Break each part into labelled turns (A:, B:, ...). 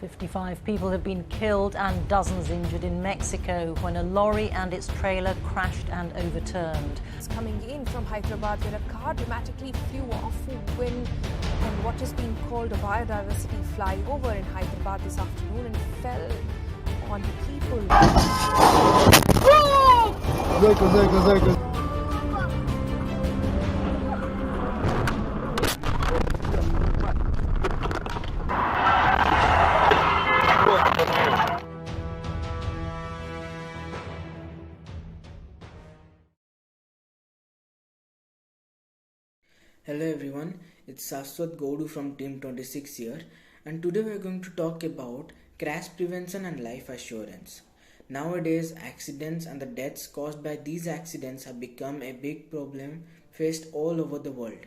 A: 55 people have been killed and dozens injured in Mexico when a lorry and its trailer crashed and overturned.
B: It's coming in from Hyderabad where a car dramatically flew off when on what has been called a biodiversity flyover in Hyderabad this afternoon and fell on people.
C: Hello everyone, it's Saswat Goudu from Team 26 here, and today we are going to talk about crash prevention and life assurance. Nowadays, accidents and the deaths caused by these accidents have become a big problem faced all over the world.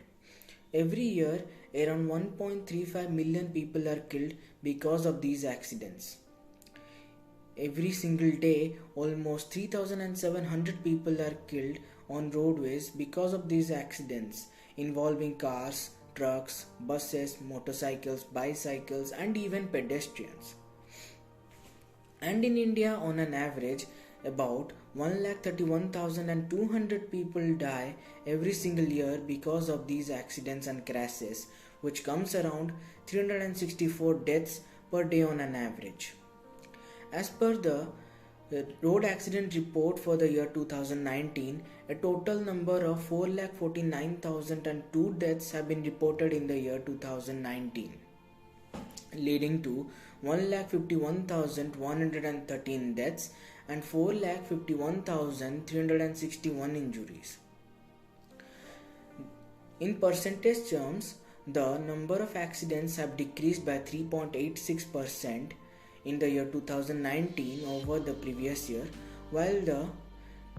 C: Every year, around 1.35 million people are killed because of these accidents. Every single day, almost 3,700 people are killed on roadways because of these accidents, involving cars, trucks, buses, motorcycles, bicycles, and even pedestrians. And in India, on an average, about 131,200 people die every single year because of these accidents and crashes, which comes around 364 deaths per day on an average. As per the road accident report for the year 2019, a total number of 4,49,002 deaths have been reported in the year 2019, leading to 1,51,113 deaths and 4,51,361 injuries. In percentage terms, the number of accidents have decreased by 3.86% in the year 2019 over the previous year, while the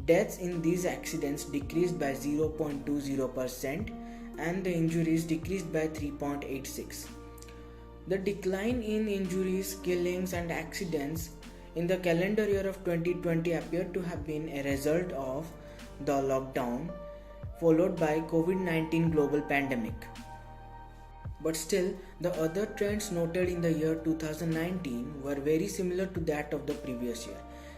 C: deaths in these accidents decreased by 0.20% and the injuries decreased by 3.86%. The decline in injuries, killings and accidents in the calendar year of 2020 appeared to have been a result of the lockdown followed by COVID-19 global pandemic. But still, the other trends noted in the year 2019 were very similar to that of the previous year.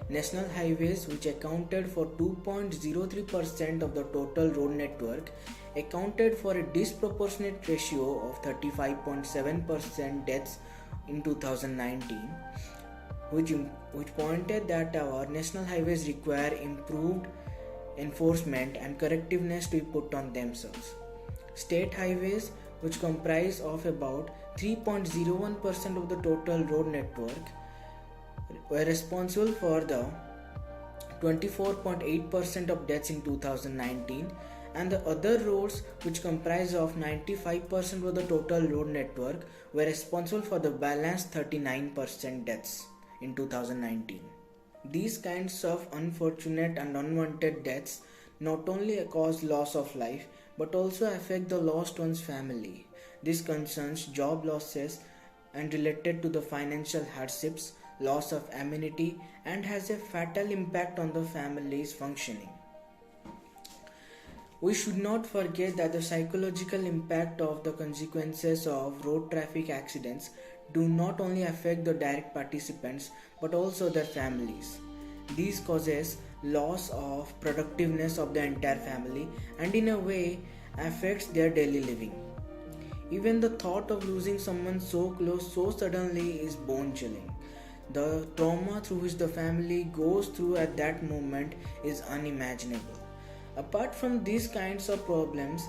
C: National highways, which accounted for 2.03% of the total road network, accounted for a disproportionate ratio of 35.7% deaths in 2019, which pointed that our national highways require improved enforcement and correctiveness to be put on themselves. State highways, which comprise of about 3.01% of the total road network, were responsible for the 24.8% of deaths in 2019, and the other roads, which comprise of 95% of the total road network, were responsible for the balanced 39% deaths in 2019. These kinds of unfortunate and unwanted deaths not only cause loss of life but also affect the lost one's family. This concerns job losses and related to the financial hardships, loss of amenity, and has a fatal impact on the family's functioning. We should not forget that the psychological impact of the consequences of road traffic accidents do not only affect the direct participants but also their families. These causes loss of productiveness of the entire family and in a way affects their daily living. Even the thought of losing someone so close so suddenly is bone chilling. The trauma through which the family goes through at that moment is unimaginable. Apart from these kinds of problems,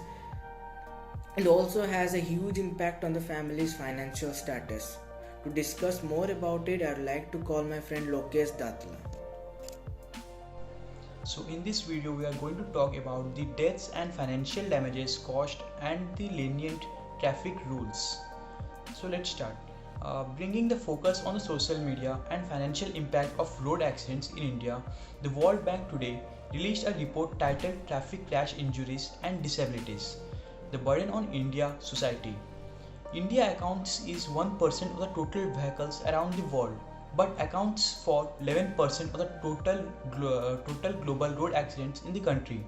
C: it also has a huge impact on the family's financial status. To discuss more about it, I would like to call my friend Lokesh Datla.
D: So in this video we are going to talk about the deaths and financial damages caused and the lenient traffic rules. So let's start. Bringing the focus on the social media and financial impact of road accidents in India, the World Bank today released a report titled Traffic Crash Injuries and Disabilities, the Burden on India Society. India accounts is 1% of the total vehicles around the world, but accounts for 11% of the total global road accidents in the country.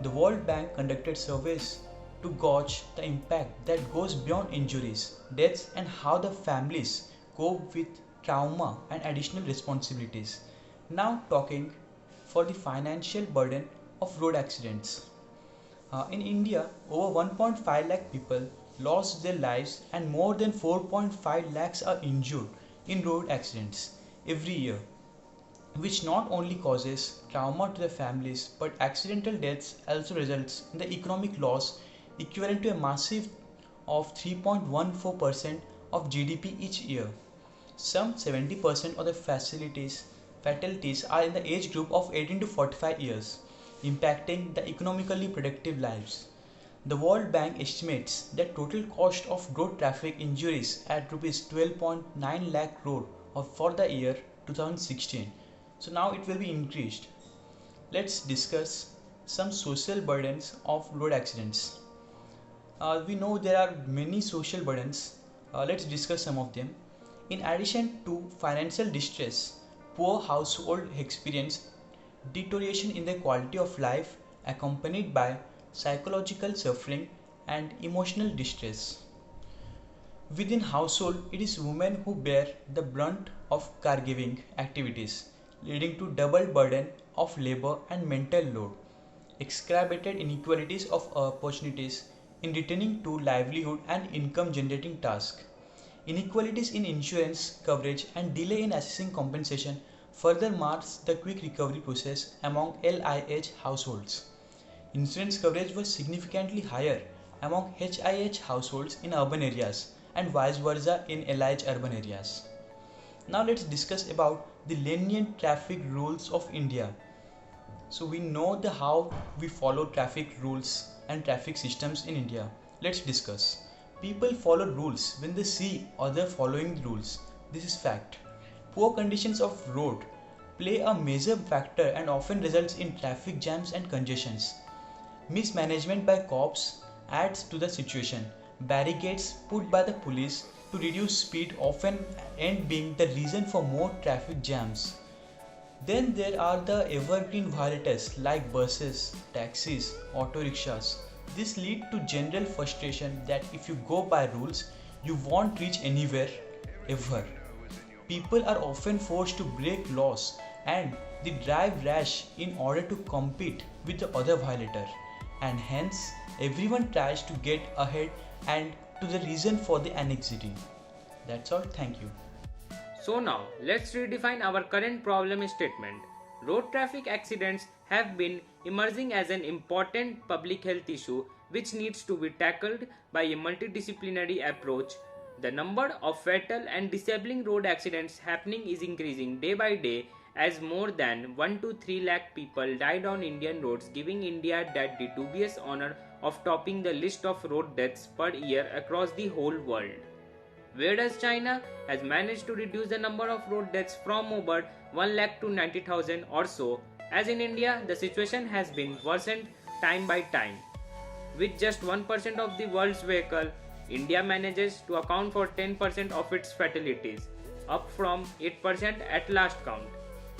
D: The World Bank conducted surveys to gauge the impact that goes beyond injuries, deaths, and how the families cope with trauma and additional responsibilities. Now talking for the financial burden of road accidents. In India, over 1.5 lakh people lost their lives and more than 4.5 lakhs are injured in road accidents every year, which not only causes trauma to the families but accidental deaths also results in the economic loss equivalent to a massive of 3.14% of GDP each year. Some 70% of the fatalities are in the age group of 18 to 45 years, impacting the economically productive lives. The World Bank estimates the total cost of road traffic injuries at rupees 12.9 lakh crore for the year 2016. So now it will be increased. Let's discuss some social burdens of road accidents. We know there are many social burdens. Let's discuss some of them. In addition to financial distress, poor households experience deterioration in their quality of life accompanied by psychological suffering and emotional distress. Within household, it is women who bear the brunt of caregiving activities, leading to double burden of labor and mental load, exacerbated inequalities of opportunities in returning to livelihood and income generating tasks. Inequalities in insurance coverage and delay in assessing compensation further marks the quick recovery process among LIH households. Insurance coverage was significantly higher among HIH households in urban areas and vice versa in LIH urban areas. Now let's discuss about the lenient traffic rules of India. So we know how we follow traffic rules and traffic systems in India. Let's discuss. People follow rules when they see others following the rules. This is fact. Poor conditions of road play a major factor and often results in traffic jams and congestions. Mismanagement by cops adds to the situation. Barricades put by the police to reduce speed often end being the reason for more traffic jams. Then there are the evergreen violators like buses, taxis, auto rickshaws. This leads to general frustration that if you go by rules, you won't reach anywhere ever. People are often forced to break laws and they drive rash in order to compete with the other violator, and hence everyone tries to get ahead and to the reason for the anxiety. That's all. Thank you.
E: So now let's redefine our current problem statement. Road traffic accidents have been emerging as an important public health issue which needs to be tackled by a multidisciplinary approach. The number of fatal and disabling road accidents happening is increasing day by day as more than 1 to 3 lakh people died on Indian roads, giving India that the dubious honor of topping the list of road deaths per year across the whole world. Whereas China has managed to reduce the number of road deaths from over 1 lakh to 90,000 or so, as in India the situation has been worsened time by time. With just 1% of the world's vehicle, India manages to account for 10% of its fatalities, up from 8% at last count.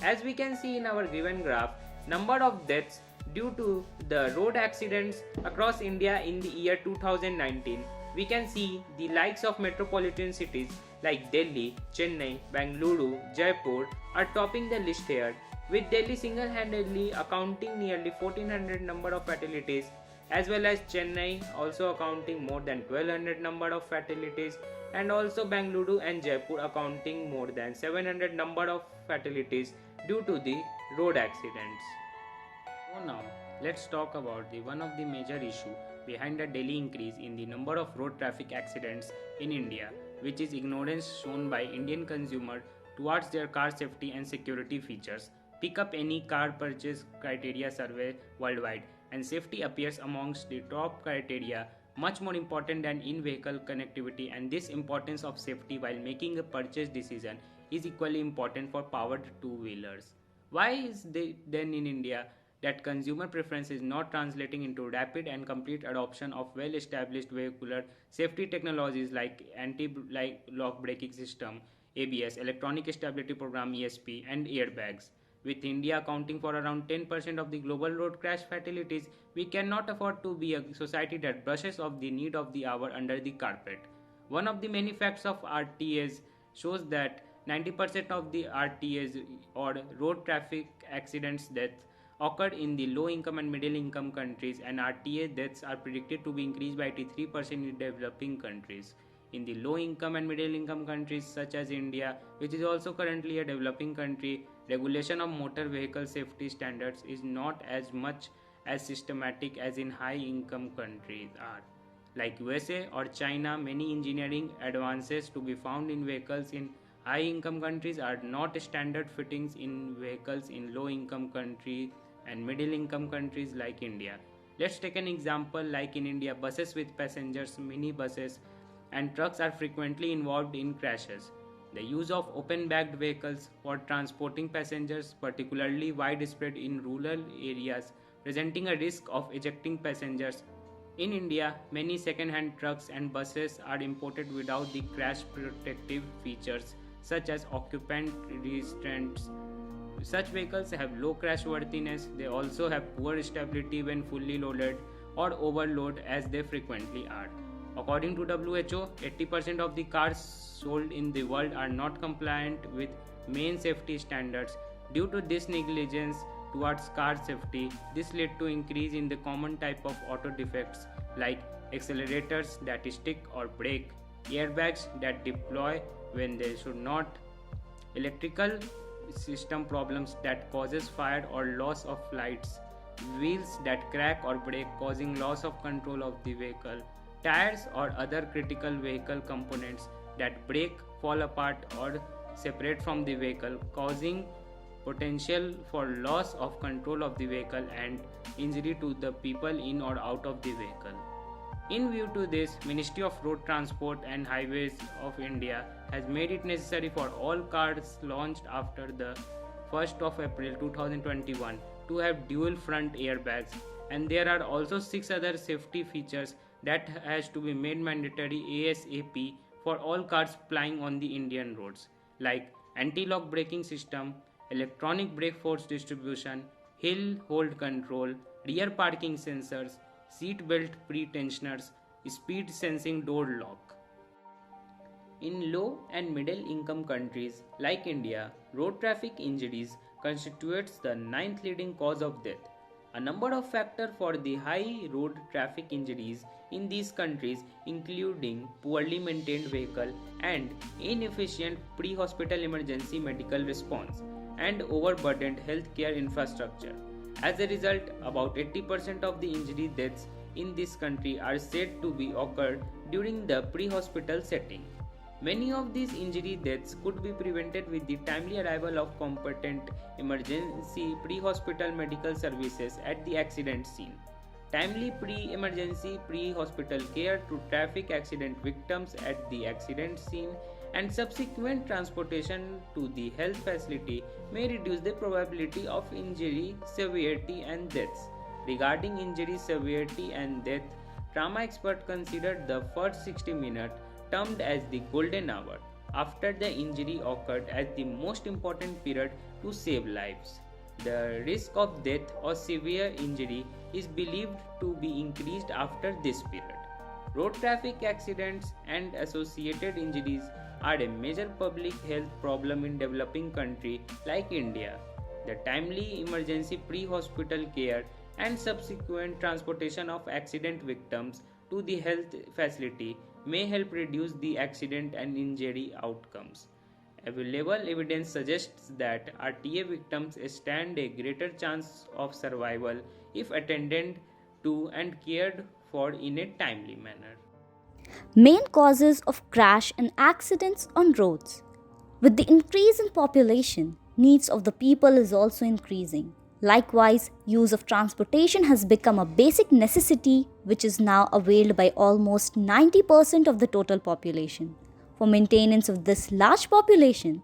E: As we can see in our given graph, number of deaths due to the road accidents across India in the year 2019, we can see the likes of metropolitan cities like Delhi, Chennai, Bengaluru, Jaipur are topping the list here, with Delhi single-handedly accounting nearly 1400 number of fatalities, as well as Chennai also accounting more than 1200 number of fatalities, and also Bengaluru and Jaipur accounting more than 700 number of fatalities due to the road accidents. So now let's talk about one of the major issue behind the daily increase in the number of road traffic accidents in India, which is ignorance shown by Indian consumer towards their car safety and security features. Pick up any car purchase criteria survey worldwide and safety appears amongst the top criteria, much more important than in-vehicle connectivity, and this importance of safety while making a purchase decision is equally important for powered two-wheelers. Why is then in India that consumer preference is not translating into rapid and complete adoption of well-established vehicular safety technologies like anti-lock braking system, ABS, electronic stability program ESP, and airbags? With India accounting for around 10% of the global road crash fatalities, we cannot afford to be a society that brushes off the need of the hour under the carpet. One of the many facts of RTA's shows that 90% of the RTAs or road traffic accidents deaths occurred in the low income and middle income countries, and RTA deaths are predicted to be increased by 83% in developing countries. In the low income and middle income countries such as India, which is also currently a developing country, regulation of motor vehicle safety standards is not as much as systematic as in high income countries are. Like USA or China, many engineering advances to be found in vehicles in high income countries are not standard fittings in vehicles in low income countries and middle income countries like India. Let's take an example like in India, buses with passengers, mini buses, and trucks are frequently involved in crashes. The use of open backed vehicles for transporting passengers, particularly widespread in rural areas, presenting a risk of ejecting passengers. In India, many second-hand trucks and buses are imported without the crash protective features such as occupant restraints. Such vehicles have low crashworthiness. They also have poor stability when fully loaded or overload as they frequently are. According to WHO, 80% of the cars sold in the world are not compliant with main safety standards. Due to this negligence towards car safety, this led to increase in the common type of auto defects like accelerators that stick or break, airbags that deploy when they should not, electrical system problems that causes fire or loss of lights, wheels that crack or break causing loss of control of the vehicle, tires or other critical vehicle components that break, fall apart or separate from the vehicle causing potential for loss of control of the vehicle and injury to the people in or out of the vehicle. In view to this, Ministry of Road Transport and Highways of India has made it necessary for all cars launched after the 1st of April 2021 to have dual front airbags, and there are also 6 other safety features that has to be made mandatory ASAP for all cars plying on the Indian roads, like anti-lock braking system, electronic brake force distribution, hill hold control, rear parking sensors, seat belt pre-tensioners, speed sensing door lock. In low and middle income countries like India, road traffic injuries constitutes the ninth leading cause of death. A number of factors for the high road traffic injuries in these countries including poorly maintained vehicle and inefficient pre-hospital emergency medical response and overburdened healthcare infrastructure. As a result, about 80% of the injury deaths in this country are said to be occurred during the pre-hospital setting. Many of these injury deaths could be prevented with the timely arrival of competent emergency pre-hospital medical services at the accident scene. Timely pre-emergency pre-hospital care to traffic accident victims at the accident scene and subsequent transportation to the health facility may reduce the probability of injury severity and deaths. Regarding injury severity and death, trauma experts considered the first 60 minutes termed as the golden hour after the injury occurred as the most important period to save lives. The risk of death or severe injury is believed to be increased after this period. Road traffic accidents and associated injuries are a major public health problem in developing countries like India. The timely emergency pre-hospital care and subsequent transportation of accident victims to the health facility may help reduce the accident and injury outcomes. Available evidence suggests that RTA victims stand a greater chance of survival if attended to and cared for in a timely manner.
F: Main causes of crash and accidents on roads. With the increase in population, needs of the people is also increasing. Likewise, use of transportation has become a basic necessity which is now availed by almost 90% of the total population. For maintenance of this large population,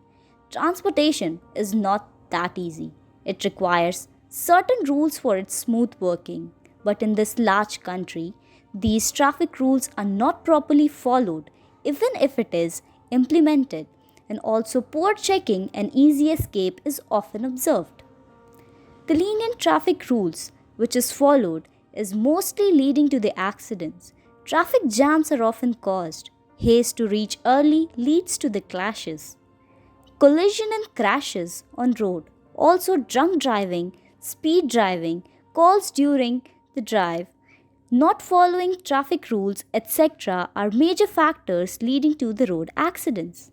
F: transportation is not that easy. It requires certain rules for its smooth working. But in this large country, these traffic rules are not properly followed, even if it is implemented, and also poor checking and easy escape is often observed. The lenient traffic rules which is followed is mostly leading to the accidents. Traffic jams are often caused. Haste to reach early leads to the clashes. Collision and crashes on road. Also drunk driving, speed driving, calls during the drive, not following traffic rules, etc. are major factors leading to the road accidents.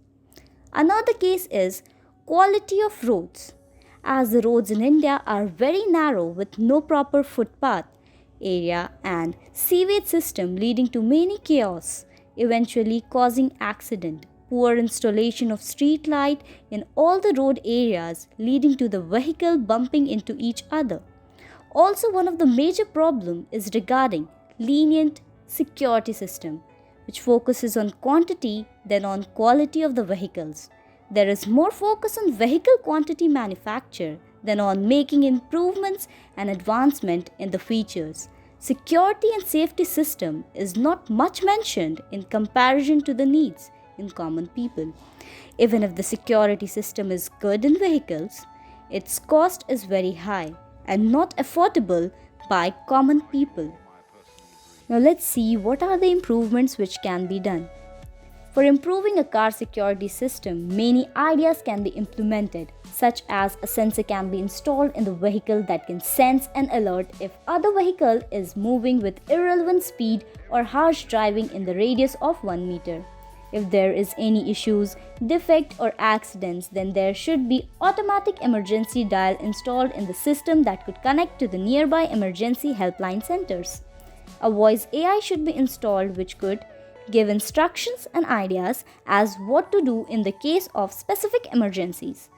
F: Another case is quality of roads. As the roads in India are very narrow with no proper footpath area and sewage system leading to many chaos, eventually causing accident. Poor installation of street light in all the road areas leading to the vehicle bumping into each other. Also, one of the major problem is regarding lenient security system, which focuses on quantity than on quality of the vehicles. There is more focus on vehicle quantity manufacture than on making improvements and advancement in the features. Security and safety system is not much mentioned in comparison to the needs in common people. Even if the security system is good in vehicles, its cost is very high and not affordable by common people. Now let's see what are the improvements which can be done. For improving a car security system, many ideas can be implemented, such as a sensor can be installed in the vehicle that can sense and alert if other vehicle is moving with irrelevant speed or harsh driving in the radius of 1 meter. If there is any issues, defect or accidents, then there should be automatic emergency dial installed in the system that could connect to the nearby emergency helpline centers. A voice AI should be installed which could give instructions and ideas as what to do in the case of specific emergencies.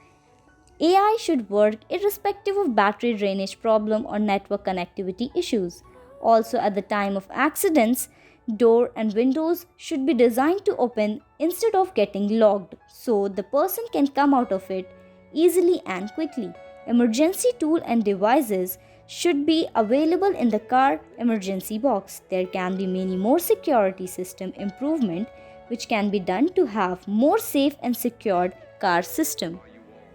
F: AI should work irrespective of battery drainage problem or network connectivity issues. Also, at the time of accidents, door and windows should be designed to open instead of getting locked so the person can come out of it easily and quickly. Emergency tool and devices should be available in the car emergency box. There can be many more security system improvement which can be done to have more safe and secured car system.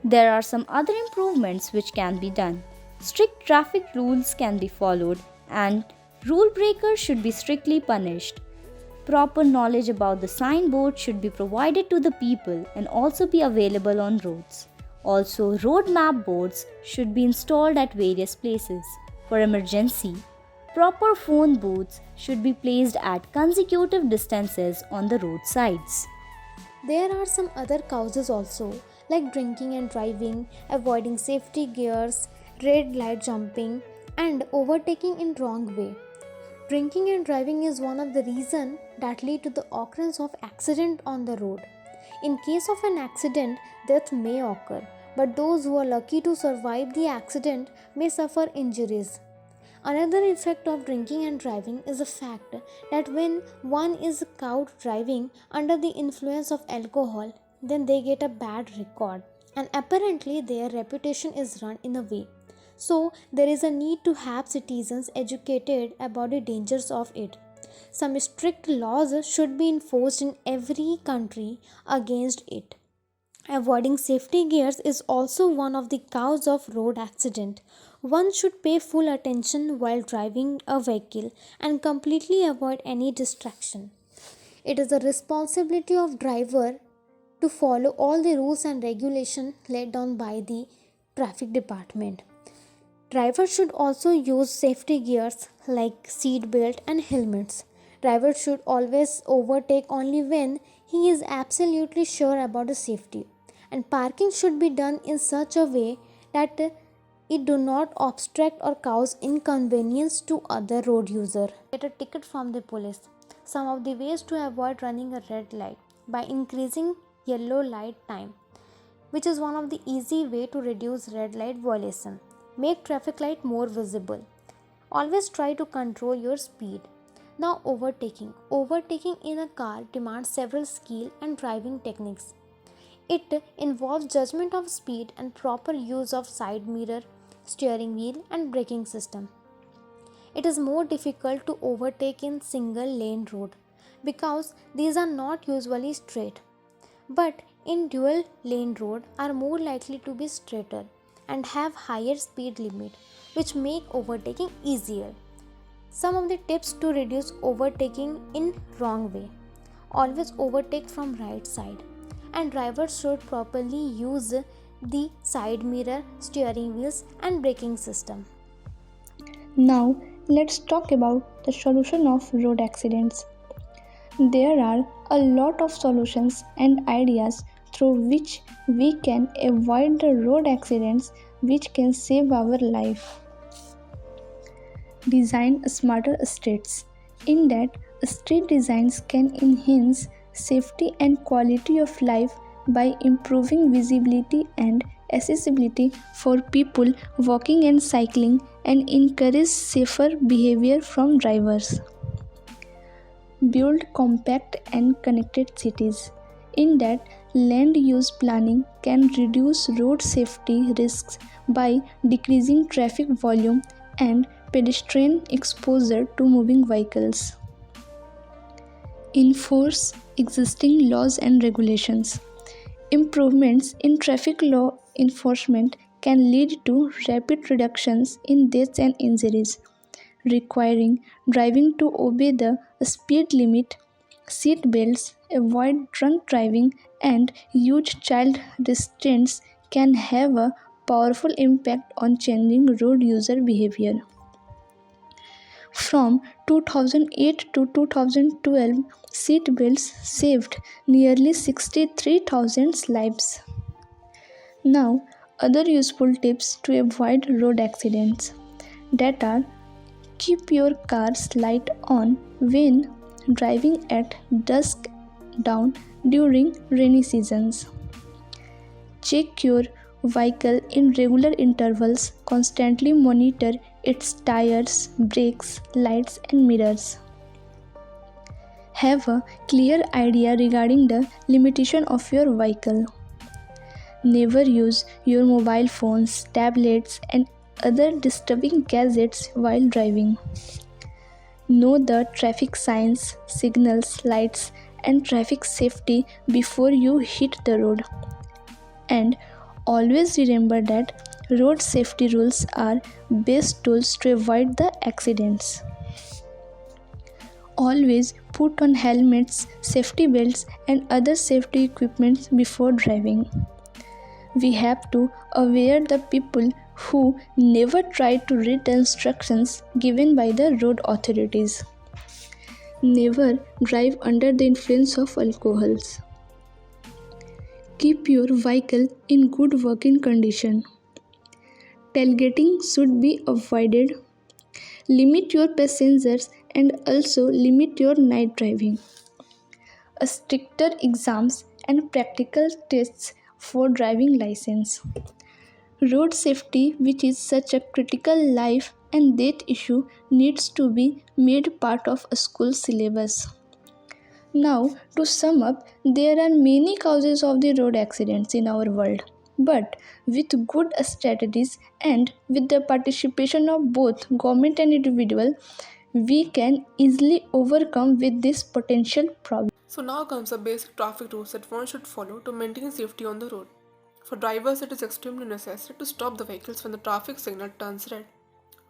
F: There are some other improvements which can be done. Strict traffic rules can be followed and rule breakers should be strictly punished. Proper knowledge about the signboard should be provided to the people and also be available on roads. Also, road map boards should be installed at various places. For emergency, proper phone booths should be placed at consecutive distances on the roadsides.
G: There are some other causes also, like drinking and driving, avoiding safety gears, red light jumping, and overtaking in wrong way. Drinking and driving is one of the reasons that lead to the occurrence of accident on the road. In case of an accident, death may occur, but those who are lucky to survive the accident may suffer injuries. Another effect of drinking and driving is the fact that when one is caught driving under the influence of alcohol, then they get a bad record and apparently their reputation is run in a way. So there is a need to have citizens educated about the dangers of it. Some strict laws should be enforced in every country against it. Avoiding safety gears is also one of the causes of road accident. One should pay full attention while driving a vehicle and completely avoid any distraction. It is the responsibility of driver to follow all the rules and regulations laid down by the traffic department. Drivers should also use safety gears like seat belt and helmets. Driver should always overtake only when he is absolutely sure about the safety. And parking should be done in such a way that it do not obstruct or cause inconvenience to other road user. Get a ticket from the police. Some of the ways to avoid running a red light by increasing yellow light time, which is one of the easy way to reduce red light violation. Make traffic light more visible. Always try to control your speed. Now overtaking. Overtaking in a car demands several skill and driving techniques. It involves judgment of speed and proper use of side mirror, steering wheel and braking system. It is more difficult to overtake in single lane road because these are not usually straight. But in dual lane road are more likely to be straighter and have higher speed limit, which make overtaking easier. Some of the tips to reduce overtaking in wrong way. always overtake from right side, and drivers should properly use the side mirror, steering wheels and braking system.
H: Now, let's talk about the solution of road accidents. There are a lot of solutions and ideas through which we can avoid the road accidents which can save our life. Design smarter streets. In that, street designs can enhance safety and quality of life by improving visibility and accessibility for people walking and cycling and encourage safer behavior from drivers. Build compact and connected cities. In that, land use planning can reduce road safety risks by decreasing traffic volume and pedestrian exposure to moving vehicles. Enforce existing laws and regulations. Improvements in traffic law enforcement can lead to rapid reductions in deaths and injuries, requiring driving to obey the speed limit, seat belts, avoid drunk driving, and use child restraints can have a powerful impact on changing road user behavior. From 2008 to 2012, seat belts saved nearly 63,000 lives. Now, other useful tips to avoid road accidents that are: keep your car's light on when driving at dusk down during rainy seasons. Check your vehicle in regular intervals. Constantly monitor its tires, brakes, lights, and mirrors. Have a clear idea regarding the limitation of your vehicle. Never use your mobile phones, tablets, and other disturbing gadgets while driving. Know the traffic signs, signals, lights, and traffic safety before you hit the road. And always remember that road safety rules are best tools to avoid the accidents. Always put on helmets, safety belts, and other safety equipment before driving. We have to aware the people who never try to read the instructions given by the road authorities. Never drive under the influence of alcohols. Keep your vehicle in good working condition. Tailgating should be avoided. Limit your passengers and also limit your night driving. A stricter exams and practical tests for driving license. Road safety, which is such a critical life and death issue, needs to be made part of a school syllabus. Now, to sum up, there are many causes of the road accidents in our world. But with good strategies and with the participation of both government and individual, we can easily overcome with this potential problem.
I: So now comes the basic traffic rules that one should follow to maintain safety on the road. For drivers, it is extremely necessary to stop the vehicles when the traffic signal turns red.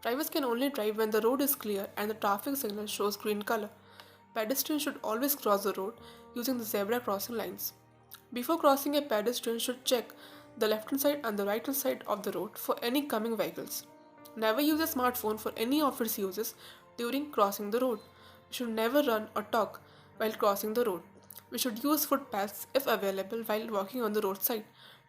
I: Drivers can only drive when the road is clear and the traffic signal shows green color. Pedestrians should always cross the road using the zebra crossing lines. Before crossing, a pedestrian should check the left hand side and the right hand side of the road for any coming vehicles. Never use a smartphone for any of its uses during crossing the road. We should never run or talk while crossing the road. We should use footpaths if available while walking on the roadside.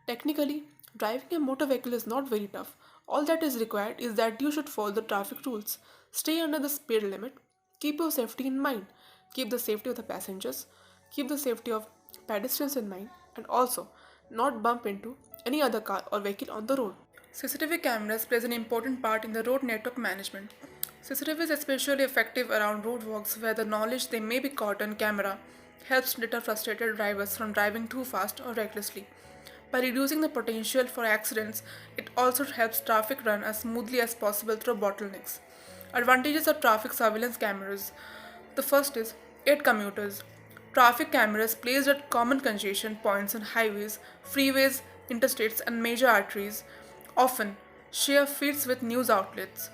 I: Technically, driving a motor vehicle is not very tough. All that is required is that you should follow the traffic rules. Stay under the speed limit. Keep your safety in mind. Keep the safety of the passengers. Keep the safety of pedestrians in mind, and also not bump into any other car or vehicle on the road. CCTV cameras plays an important part in the road network management. CCTV is especially effective around roadworks where the knowledge they may be caught on camera helps deter frustrated drivers from driving too fast or recklessly. By reducing the potential for accidents, it also helps traffic run as smoothly as possible through bottlenecks. Advantages of traffic surveillance cameras. The first is aid commuters. Traffic cameras placed at common congestion points on highways, freeways, interstates, and major arteries often share feeds with news outlets,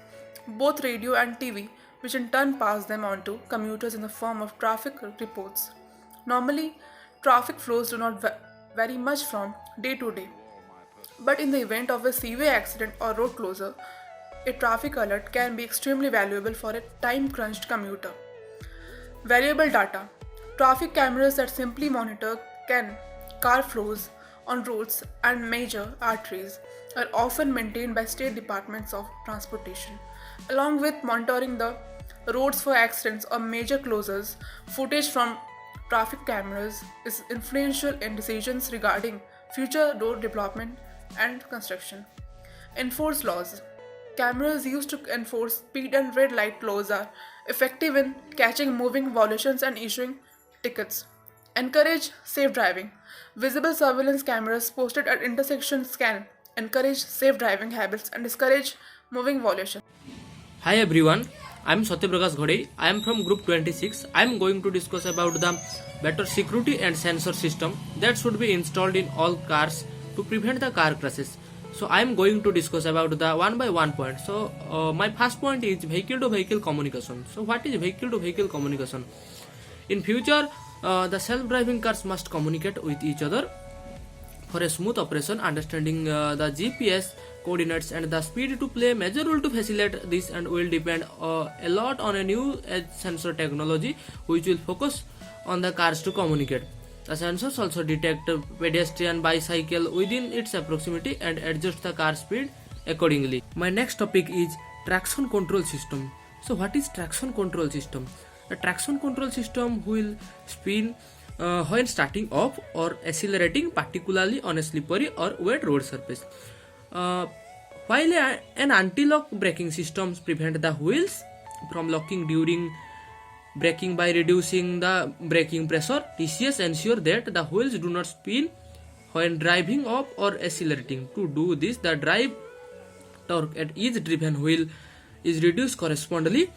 I: both radio and TV, which in turn pass them on to commuters in the form of traffic reports. Normally, traffic flows do not vary much from day to day. But in the event of a severe accident or road closure, a traffic alert can be extremely valuable for a time-crunched commuter. Valuable data. Traffic cameras that simply monitor car flows on roads and major arteries are often maintained by state departments of transportation. Along with monitoring the roads for accidents or major closures, footage from traffic cameras is influential in decisions regarding future road development and construction. Enforce laws. Cameras used to enforce speed and red light laws are effective in catching moving violations and issuing tickets. Encourage safe driving. Visible surveillance cameras posted at intersections can encourage safe driving habits and discourage moving violations.
J: Hi everyone, I am Satyaprakash Ghode. I am from group 26. I am going to discuss about the better security and sensor system that should be installed in all cars to prevent the car crashes. So I am going to discuss about the one by one point. So my first point is vehicle to vehicle communication. So what is vehicle to vehicle communication? In future, the self-driving cars must communicate with each other for a smooth operation. Understanding the GPS coordinates and the speed to play a major role to facilitate this and will depend a lot on a new edge sensor technology which will focus on the cars to communicate. The sensors also detect a pedestrian bicycle within its proximity and adjust the car speed accordingly. My next topic is traction control system. So what is traction control system? The traction control system will spin when starting off or accelerating, particularly on a slippery or wet road surface. While an anti-lock braking system prevent the wheels from locking during braking by reducing the braking pressure, TCS ensure that the wheels do not spin when driving up or accelerating. To do this, the drive torque at each driven wheel is reduced correspondingly.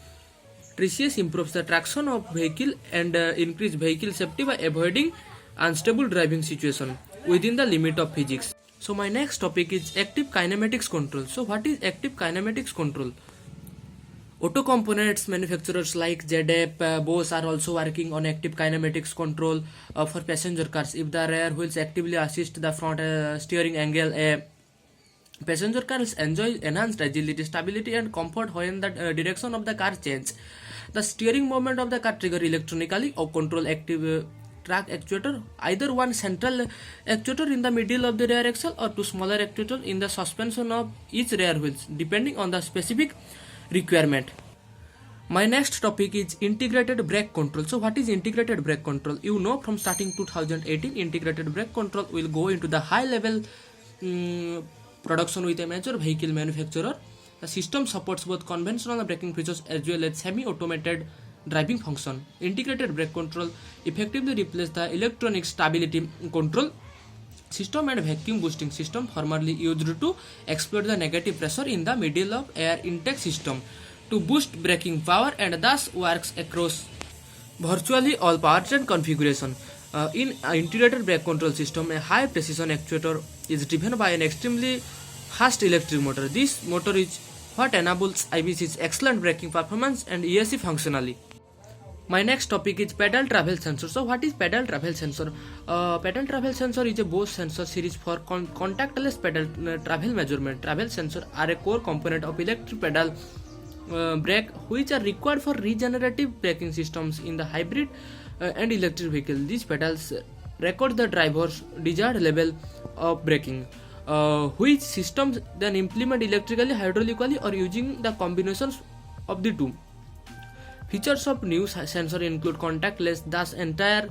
J: TCS improves the traction of vehicle and increase vehicle safety by avoiding unstable driving situation within the limit of physics. So my next topic is active kinematics control. So what is active kinematics control? Auto components manufacturers like ZF, Bose are also working on active kinematics control for passenger cars. If the rear wheels actively assist the front steering angle, passenger cars enjoy enhanced agility, stability and comfort when the direction of the car changes. The steering movement of the car trigger electronically or control active track actuator, either one central actuator in the middle of the rear axle or two smaller actuators in the suspension of each rear wheels depending on the specific requirement. My next topic is integrated brake control. So what is integrated brake control? You know, from starting 2018, integrated brake control will go into the high level production with a major vehicle manufacturer. The system supports both conventional braking features as well as semi-automated driving function. Integrated brake control effectively replaces the electronic stability control system and vacuum boosting system formerly used to exploit the negative pressure in the middle of air intake system to boost braking power and thus works across virtually all powertrain configuration. In integrated brake control system, a high precision actuator is driven by an extremely fast electric motor. This motor is what enables IBC's excellent braking performance and ESC functionally. My next topic is pedal travel sensor. So what is pedal travel sensor? Pedal travel sensor is a Bose sensor series for contactless pedal travel measurement. Travel sensor are a core component of electric pedal brake which are required for regenerative braking systems in the hybrid and electric vehicle. These pedals record the driver's desired level of braking, which systems then implement electrically, hydraulically or using the combinations of the two. Features of new sensor include contactless, thus entirely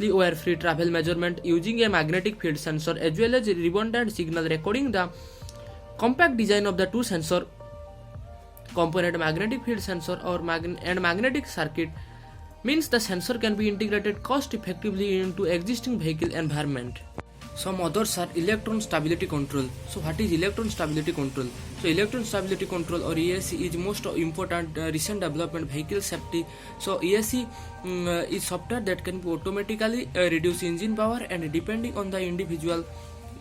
J: wire-free travel measurement using a magnetic field sensor as well as redundant signal recording. The compact design of the two sensor component magnetic field sensor and magnetic circuit means the sensor can be integrated cost effectively into existing vehicle environment. Some others are electron stability control. So what is electron stability control? So electron stability control or ESC is most important recent development vehicle safety. So ESC is software that can automatically reduce engine power and depending on the individual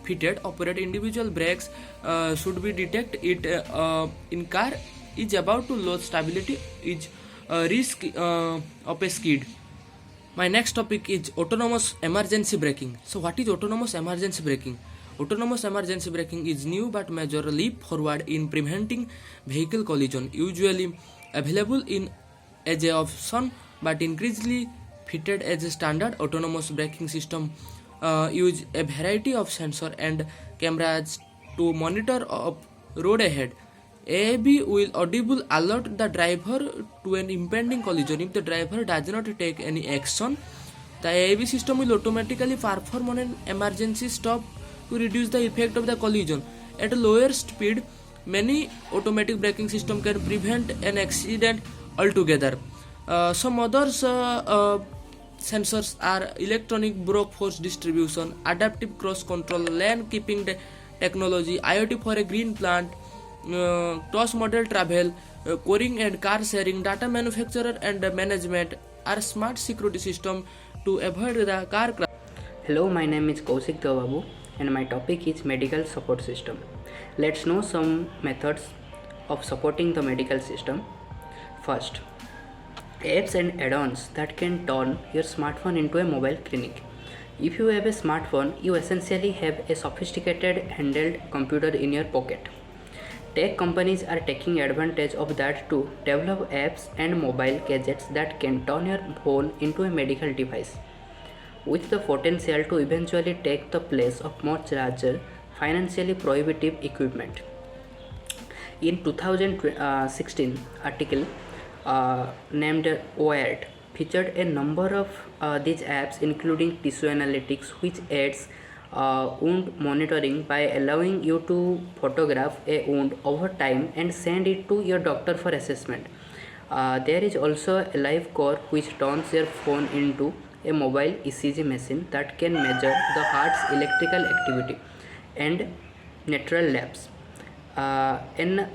J: fitted operate individual brakes should be detect it in car is about to lose stability is risk of a skid. My next topic is autonomous emergency braking. So what is autonomous emergency braking? Autonomous emergency braking is new but major leap forward in preventing vehicle collision, usually available in as a option but increasingly fitted as a standard. Autonomous braking system use a variety of sensors and cameras to monitor of road ahead. AIB will audible alert the driver to an impending collision. If the driver does not take any action, the AIB system will automatically perform an emergency stop to reduce the effect of the collision. At a lower speed, many automatic braking systems can prevent an accident altogether. Some others sensors are electronic brake force distribution, adaptive cross control, lane keeping technology, IoT for a green plant, cross model travel, coring and car sharing, data manufacturer and management are smart security system to avoid the car crash.
K: Hello, my name is Kausik Babu and my topic is medical support system. Let's know some methods of supporting the medical system. First, apps and add-ons that can turn your smartphone into a mobile clinic. If you have a smartphone, you essentially have a sophisticated handheld computer in your pocket. Tech companies are taking advantage of that to develop apps and mobile gadgets that can turn your phone into a medical device, with the potential to eventually take the place of much larger, financially prohibitive equipment. In 2016 article named Wired featured a number of these apps, including tissue analytics, which aids wound monitoring by allowing you to photograph a wound over time and send it to your doctor for assessment. There is also a live core which turns your phone into a mobile ECG machine that can measure the heart's electrical activity, and natural labs, an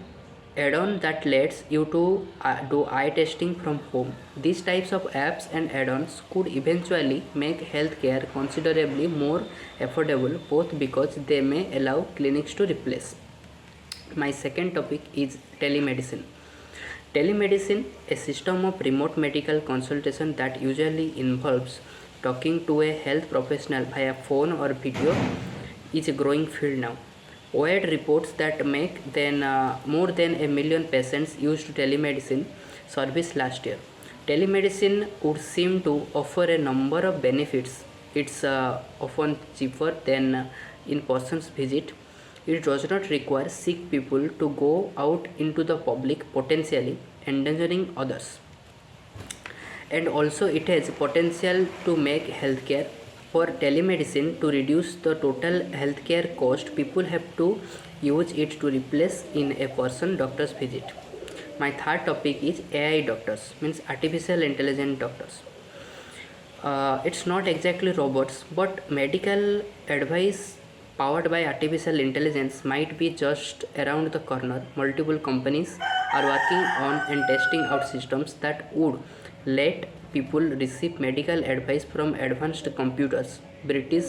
K: add-on that lets you to do eye testing from home. These types of apps and add-ons could eventually make healthcare considerably more affordable, both because they may allow clinics to replace. My second topic is telemedicine. Telemedicine, a system of remote medical consultation that usually involves talking to a health professional via phone or video, is a growing field now. Wired reports that more than a million patients used telemedicine service last year. Telemedicine would seem to offer a number of benefits. It's often cheaper than in-person visit. It does not require sick people to go out into the public, potentially endangering others. And also it has potential to make healthcare for telemedicine to reduce the total healthcare cost people have to use it to replace in a person doctor's visit. My third topic is AI doctors, means artificial intelligent doctors. It's not exactly robots, but medical advice powered by artificial intelligence might be just around the corner. Multiple companies are working on and testing out systems that would let people receive medical advice from advanced computers. British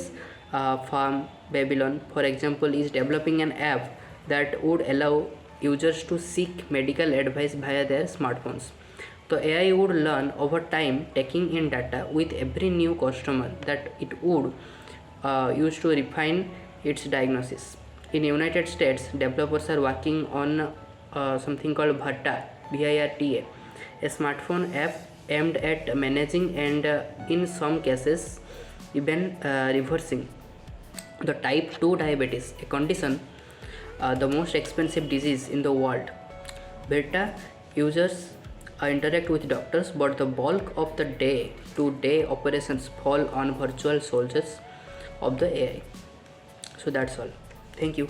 K: firm Babylon, for example, is developing an app that would allow users to seek medical advice via their smartphones. The AI would learn over time, taking in data with every new customer that it would use to refine its diagnosis. In United States, developers are working on something called VIRTA, VIRTA, a smartphone app aimed at managing and in some cases even reversing the type 2 diabetes, a condition the most expensive disease in the world. Beta users interact with doctors, but the bulk of the day-to-day operations fall on virtual soldiers of the AI. So that's all. Thank you.